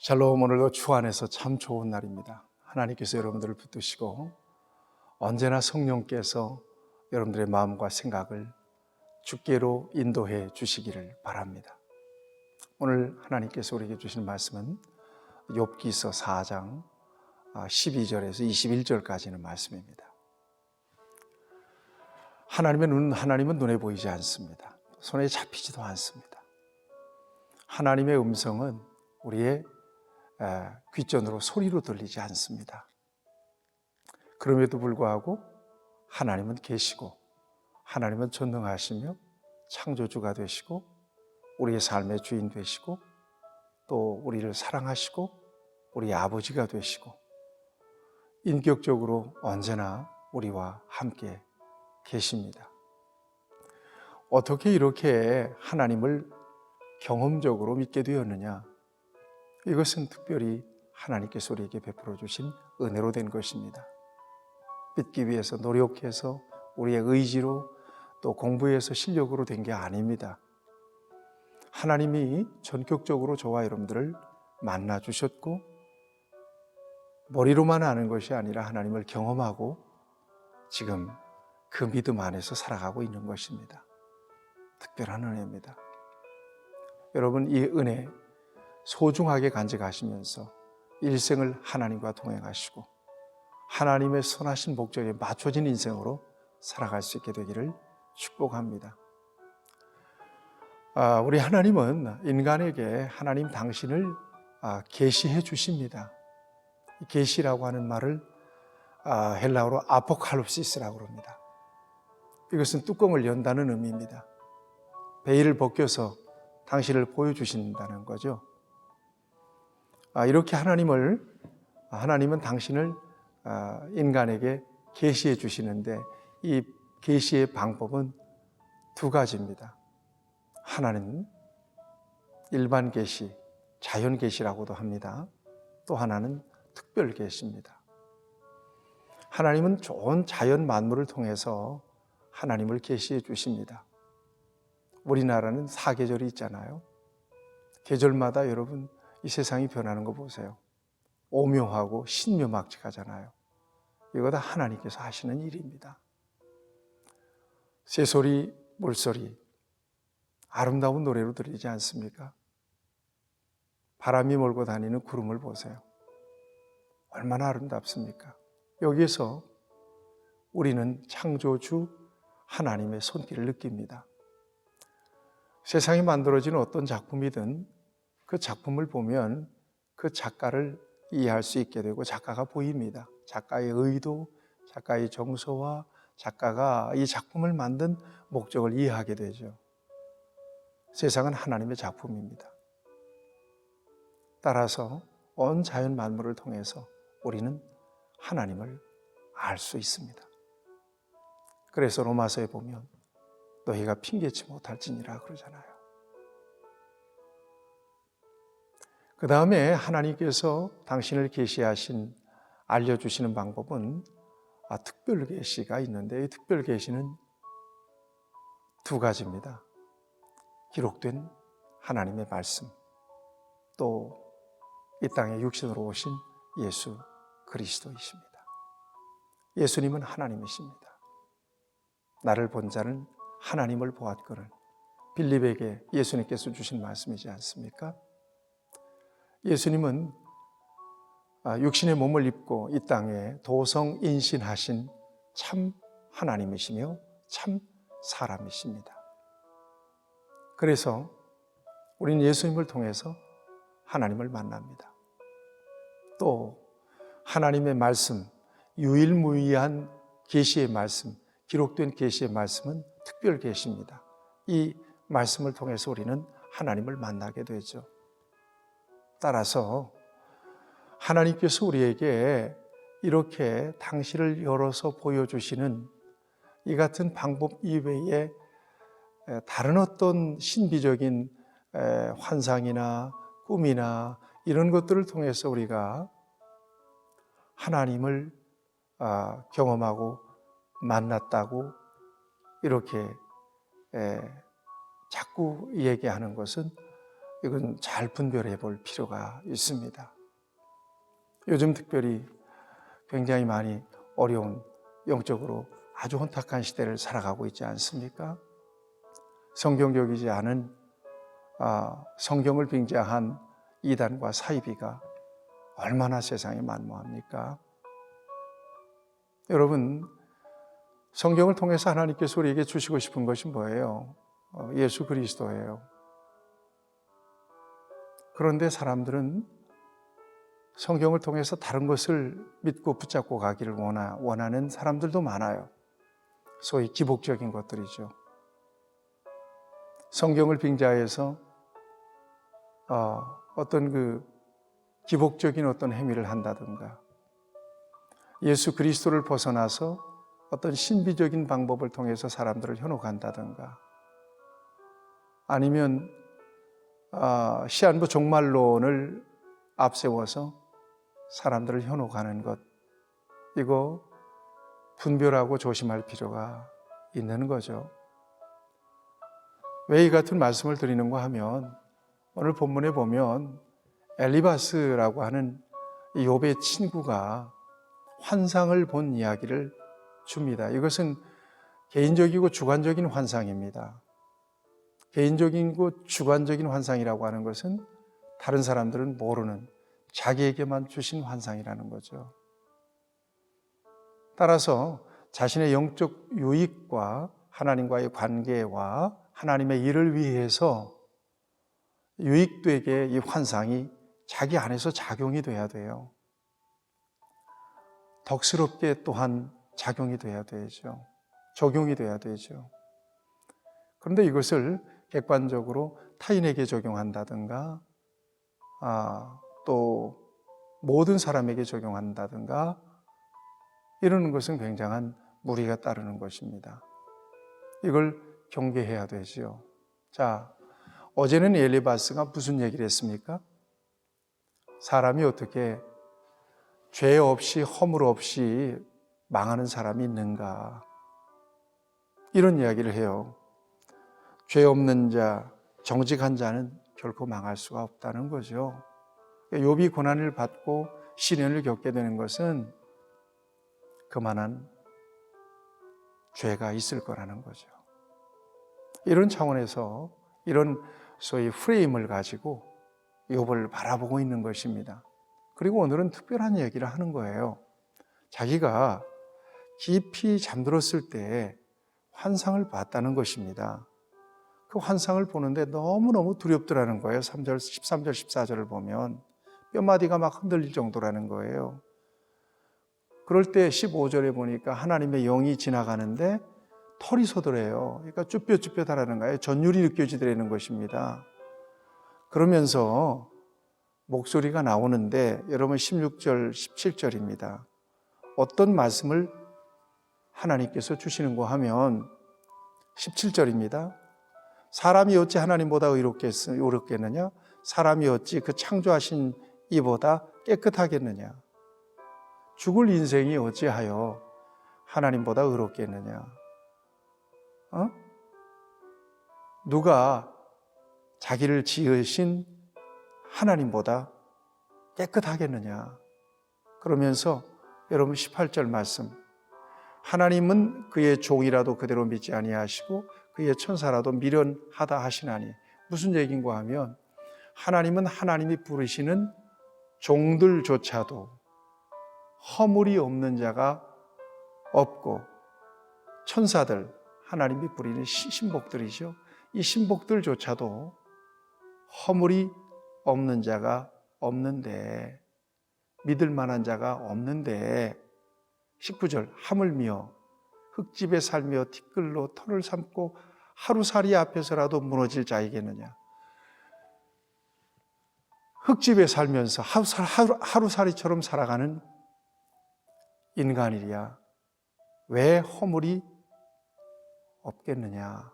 샬롬, 오늘도 주 안에서 참 좋은 날입니다. 하나님께서 여러분들을 붙드시고 언제나 성령께서 여러분들의 마음과 생각을 주께로 인도해 주시기를 바랍니다. 오늘 하나님께서 우리에게 주신 말씀은 욥기서 4장 12절에서 21절까지는 말씀입니다. 하나님은 눈에 보이지 않습니다. 손에 잡히지도 않습니다. 하나님의 음성은 우리의 귓전으로 소리로 들리지 않습니다. 그럼에도 불구하고 하나님은 계시고 하나님은 전능하시며 창조주가 되시고 우리의 삶의 주인 되시고 또 우리를 사랑하시고 우리의 아버지가 되시고 인격적으로 언제나 우리와 함께 계십니다. 어떻게 이렇게 하나님을 경험적으로 믿게 되었느냐? 이것은 특별히 하나님께서 우리에게 베풀어 주신 은혜로 된 것입니다. 믿기 위해서 노력해서 우리의 의지로 또 공부해서 실력으로 된 게 아닙니다. 하나님이 전격적으로 저와 여러분들을 만나 주셨고 머리로만 아는 것이 아니라 하나님을 경험하고 지금 그 믿음 안에서 살아가고 있는 것입니다. 특별한 은혜입니다. 여러분, 이 은혜 소중하게 간직하시면서 일생을 하나님과 동행하시고 하나님의 선하신 목적에 맞춰진 인생으로 살아갈 수 있게 되기를 축복합니다. 우리 하나님은 인간에게 하나님 당신을 계시해 주십니다. 계시라고 하는 말을 헬라어로 아포칼립시스라고 합니다. 이것은 뚜껑을 연다는 의미입니다. 베일을 벗겨서 당신을 보여주신다는 거죠. 이렇게 하나님은 당신을 인간에게 계시해 주시는데 이 계시의 방법은 두 가지입니다. 하나는 일반 계시, 자연 계시라고도 합니다. 또 하나는 특별 계시입니다. 하나님은 좋은 자연 만물을 통해서 하나님을 계시해 주십니다. 우리나라는 사계절이 있잖아요. 계절마다 여러분 이 세상이 변하는 거 보세요. 오묘하고 신묘막측하잖아요. 이거 다 하나님께서 하시는 일입니다. 새소리, 물소리 아름다운 노래로 들리지 않습니까? 바람이 몰고 다니는 구름을 보세요. 얼마나 아름답습니까? 여기에서 우리는 창조주 하나님의 손길을 느낍니다. 세상에 만들어진 어떤 작품이든 그 작품을 보면 그 작가를 이해할 수 있게 되고 작가가 보입니다. 작가의 의도, 작가의 정서와 작가가 이 작품을 만든 목적을 이해하게 되죠. 세상은 하나님의 작품입니다. 따라서 온 자연 만물을 통해서 우리는 하나님을 알 수 있습니다. 그래서 로마서에 보면 너희가 핑계치 못할지니라 그러잖아요. 그 다음에 하나님께서 당신을 계시하신 알려주시는 방법은 특별 계시가 있는데 이 특별 계시는 두 가지입니다. 기록된 하나님의 말씀, 또 이 땅에 육신으로 오신 예수 그리스도이십니다. 예수님은 하나님이십니다. 나를 본 자는 하나님을 보았거늘 빌립에게 예수님께서 주신 말씀이지 않습니까? 예수님은 육신의 몸을 입고 이 땅에 도성인신하신 참 하나님이시며 참 사람이십니다. 그래서 우리는 예수님을 통해서 하나님을 만납니다. 또 하나님의 말씀, 유일무이한 계시의 말씀, 기록된 계시의 말씀은 특별 계시입니다. 이 말씀을 통해서 우리는 하나님을 만나게 되죠. 따라서 하나님께서 우리에게 이렇게 당신을 열어서 보여주시는 이 같은 방법 이외에 다른 어떤 신비적인 환상이나 꿈이나 이런 것들을 통해서 우리가 하나님을 경험하고 만났다고 이렇게 자꾸 얘기하는 것은 이건 잘 분별해 볼 필요가 있습니다. 요즘 특별히 굉장히 많이 어려운, 영적으로 아주 혼탁한 시대를 살아가고 있지 않습니까? 성경적이지 않은 성경을 빙자한 이단과 사이비가 얼마나 세상에 만무합니까? 여러분, 성경을 통해서 하나님께서 우리에게 주시고 싶은 것이 뭐예요? 예수 그리스도예요. 그런데 사람들은 성경을 통해서 다른 것을 믿고 붙잡고 가기를 원하는 사람들도 많아요. 소위 기복적인 것들이죠. 성경을 빙자해서 어떤 그 기복적인 어떤 행위를 한다든가, 예수 그리스도를 벗어나서 어떤 신비적인 방법을 통해서 사람들을 현혹한다든가, 아니면 시한부 종말론을 앞세워서 사람들을 현혹하는 것, 이거 분별하고 조심할 필요가 있는 거죠. 왜 이 같은 말씀을 드리는가 하면, 오늘 본문에 보면 엘리바스라고 하는 욥의 친구가 환상을 본 이야기를 줍니다. 이것은 개인적이고 주관적인 환상입니다. 개인적이고 주관적인 환상이라고 하는 것은 다른 사람들은 모르는, 자기에게만 주신 환상이라는 거죠. 따라서 자신의 영적 유익과 하나님과의 관계와 하나님의 일을 위해서 유익되게 이 환상이 자기 안에서 작용이 돼야 돼요. 덕스럽게 또한 작용이 돼야 되죠. 적용이 돼야 되죠. 그런데 이것을 객관적으로 타인에게 적용한다든가, 또 모든 사람에게 적용한다든가, 이러는 것은 굉장한 무리가 따르는 것입니다. 이걸 경계해야 되지요. 자, 어제는 엘리바스가 무슨 얘기를 했습니까? 사람이 어떻게 죄 없이, 허물 없이 망하는 사람이 있는가? 이런 이야기를 해요. 죄 없는 자, 정직한 자는 결코 망할 수가 없다는 거죠. 욥이 고난을 받고 시련을 겪게 되는 것은 그만한 죄가 있을 거라는 거죠. 이런 차원에서 이런 소위 프레임을 가지고 욥을 바라보고 있는 것입니다. 그리고 오늘은 특별한 얘기를 하는 거예요. 자기가 깊이 잠들었을 때 환상을 봤다는 것입니다. 그 환상을 보는데 너무너무 두렵더라는 거예요. 3절, 13절, 14절을 보면 뼈마디가 막 흔들릴 정도라는 거예요. 그럴 때 15절에 보니까 하나님의 영이 지나가는데 털이 서더래요. 그러니까 쭈뼛쭈뼛하라는 거예요. 전율이 느껴지더라는 것입니다. 그러면서 목소리가 나오는데 여러분 16절, 17절입니다. 어떤 말씀을 하나님께서 주시는가 하면 17절입니다. 사람이 어찌 하나님보다 의롭겠느냐? 사람이 어찌 그 창조하신 이보다 깨끗하겠느냐? 죽을 인생이 어찌하여 하나님보다 의롭겠느냐? 누가 자기를 지으신 하나님보다 깨끗하겠느냐? 그러면서 여러분 18절 말씀, 하나님은 그의 종이라도 그대로 믿지 아니하시고 그의 천사라도 미련하다 하시나니, 무슨 얘기인가 하면 하나님은 하나님이 부르시는 종들조차도 허물이 없는 자가 없고, 천사들, 하나님이 부리는 신복들이죠. 이 신복들조차도 허물이 없는 자가 없는데, 믿을 만한 자가 없는데, 19절, 하물며 흙집에 살며 티끌로 털을 삼고 하루살이 앞에서라도 무너질 자이겠느냐? 흙집에 살면서 하루살이처럼 살아가는 인간이랴 왜 허물이 없겠느냐?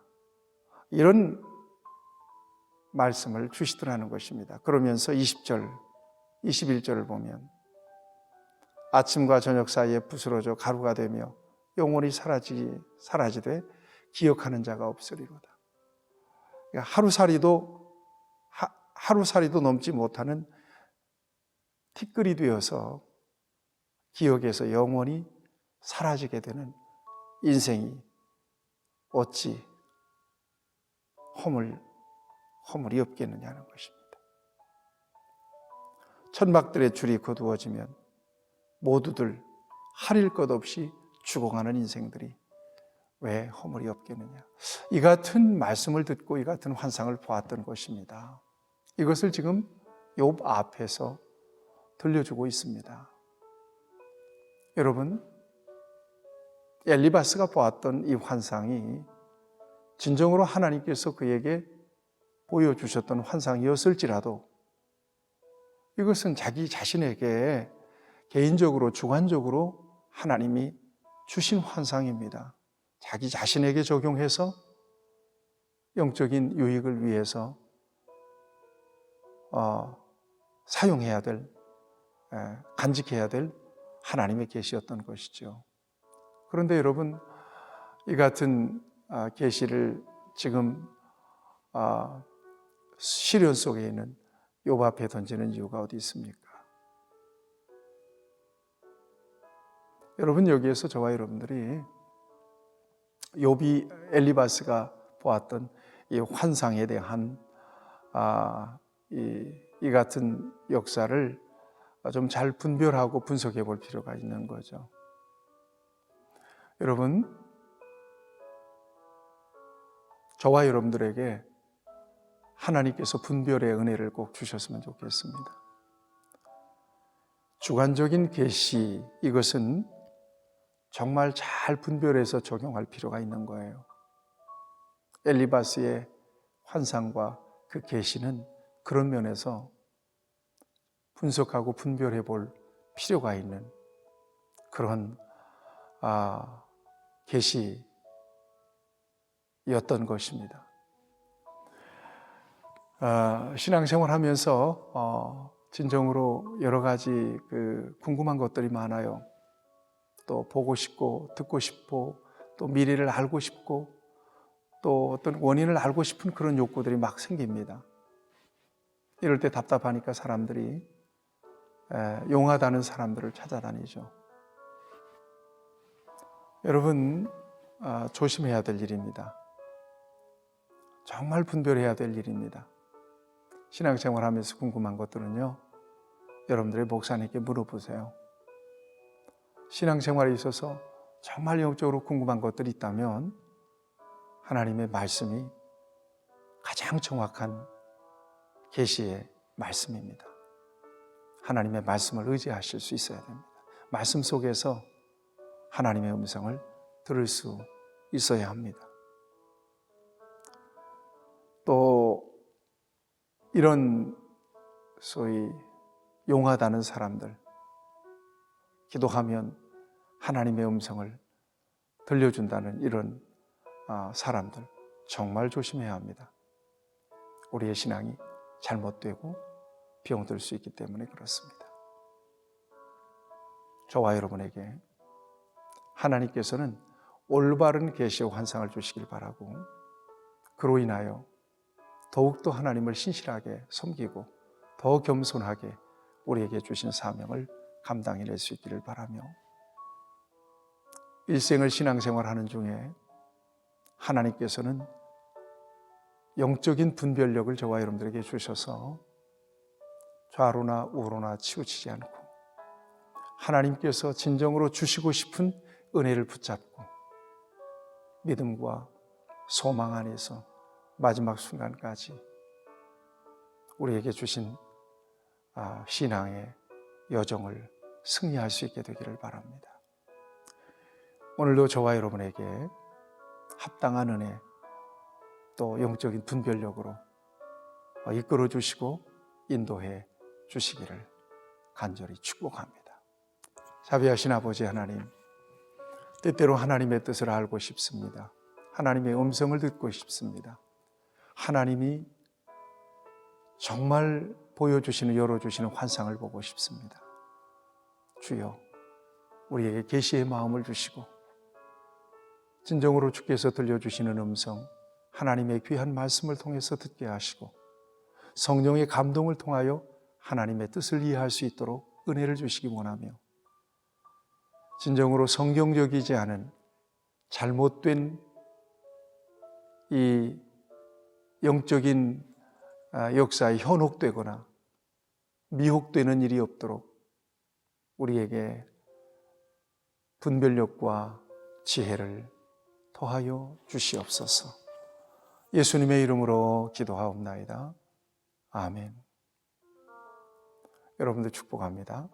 이런 말씀을 주시더라는 것입니다. 그러면서 20절, 21절을 보면 아침과 저녁 사이에 부스러져 가루가 되며 영원히 사라지되 기억하는 자가 없으리로다. 그러니까 하루살이도 넘지 못하는 티끌이 되어서 기억에서 영원히 사라지게 되는 인생이 어찌 허물이 없겠느냐는 것입니다. 천막들의 줄이 거두어지면 모두들 하릴 것 없이 죽어가는 인생들이 왜 허물이 없겠느냐. 이 같은 말씀을 듣고 이 같은 환상을 보았던 것입니다. 이것을 지금 욥 앞에서 들려주고 있습니다. 여러분, 엘리바스가 보았던 이 환상이 진정으로 하나님께서 그에게 보여주셨던 환상이었을지라도 이것은 자기 자신에게 개인적으로 주관적으로 하나님이 주신 환상입니다. 자기 자신에게 적용해서 영적인 유익을 위해서 사용해야 될, 간직해야 될 하나님의 계시였던 것이죠. 그런데 여러분, 이 같은 계시를 지금 시련 속에 있는 욥 앞에 던지는 이유가 어디 있습니까? 여러분, 여기에서 저와 여러분들이 욥이 엘리바스가 보았던 이 환상에 대한 이 같은 역사를 좀 잘 분별하고 분석해 볼 필요가 있는 거죠. 여러분, 저와 여러분들에게 하나님께서 분별의 은혜를 꼭 주셨으면 좋겠습니다. 주관적인 계시, 이것은 정말 잘 분별해서 적용할 필요가 있는 거예요. 엘리바스의 환상과 그 계시는 그런 면에서 분석하고 분별해 볼 필요가 있는 그런 계시였던 것입니다. 신앙생활 하면서 진정으로 여러 가지 궁금한 것들이 많아요. 또 보고 싶고 듣고 싶고 또 미래를 알고 싶고 또 어떤 원인을 알고 싶은 그런 욕구들이 막 생깁니다. 이럴 때 답답하니까 사람들이 용하다는 사람들을 찾아다니죠. 여러분, 조심해야 될 일입니다. 정말 분별해야 될 일입니다. 신앙생활 하면서 궁금한 것들은요, 여러분들의 목사님께 물어보세요. 신앙생활에 있어서 정말 영적으로 궁금한 것들이 있다면 하나님의 말씀이 가장 정확한 계시의 말씀입니다. 하나님의 말씀을 의지하실 수 있어야 됩니다. 말씀 속에서 하나님의 음성을 들을 수 있어야 합니다. 또 이런 소위 용하다는 사람들, 기도하면 하나님의 음성을 들려준다는 이런 사람들 정말 조심해야 합니다. 우리의 신앙이 잘못되고 병들 수 있기 때문에 그렇습니다. 저와 여러분에게 하나님께서는 올바른 계시와 환상을 주시길 바라고, 그로 인하여 더욱더 하나님을 신실하게 섬기고 더 겸손하게 우리에게 주신 사명을 감당해낼 수 있기를 바라며, 일생을 신앙생활하는 중에 하나님께서는 영적인 분별력을 저와 여러분들에게 주셔서 좌로나 우로나 치우치지 않고 하나님께서 진정으로 주시고 싶은 은혜를 붙잡고 믿음과 소망 안에서 마지막 순간까지 우리에게 주신 신앙의 여정을 승리할 수 있게 되기를 바랍니다. 오늘도 저와 여러분에게 합당한 은혜, 또 영적인 분별력으로 이끌어 주시고 인도해 주시기를 간절히 축복합니다. 자비하신 아버지 하나님, 때때로 하나님의 뜻을 알고 싶습니다. 하나님의 음성을 듣고 싶습니다. 하나님이 정말 보여주시는, 열어주시는 환상을 보고 싶습니다. 주여, 우리에게 계시의 마음을 주시고 진정으로 주께서 들려주시는 음성, 하나님의 귀한 말씀을 통해서 듣게 하시고 성령의 감동을 통하여 하나님의 뜻을 이해할 수 있도록 은혜를 주시기 원하며, 진정으로 성경적이지 않은 잘못된 이 영적인 역사에 현혹되거나 미혹되는 일이 없도록 우리에게 분별력과 지혜를 더하여 주시옵소서. 예수님의 이름으로 기도하옵나이다. 아멘. 여러분들 축복합니다.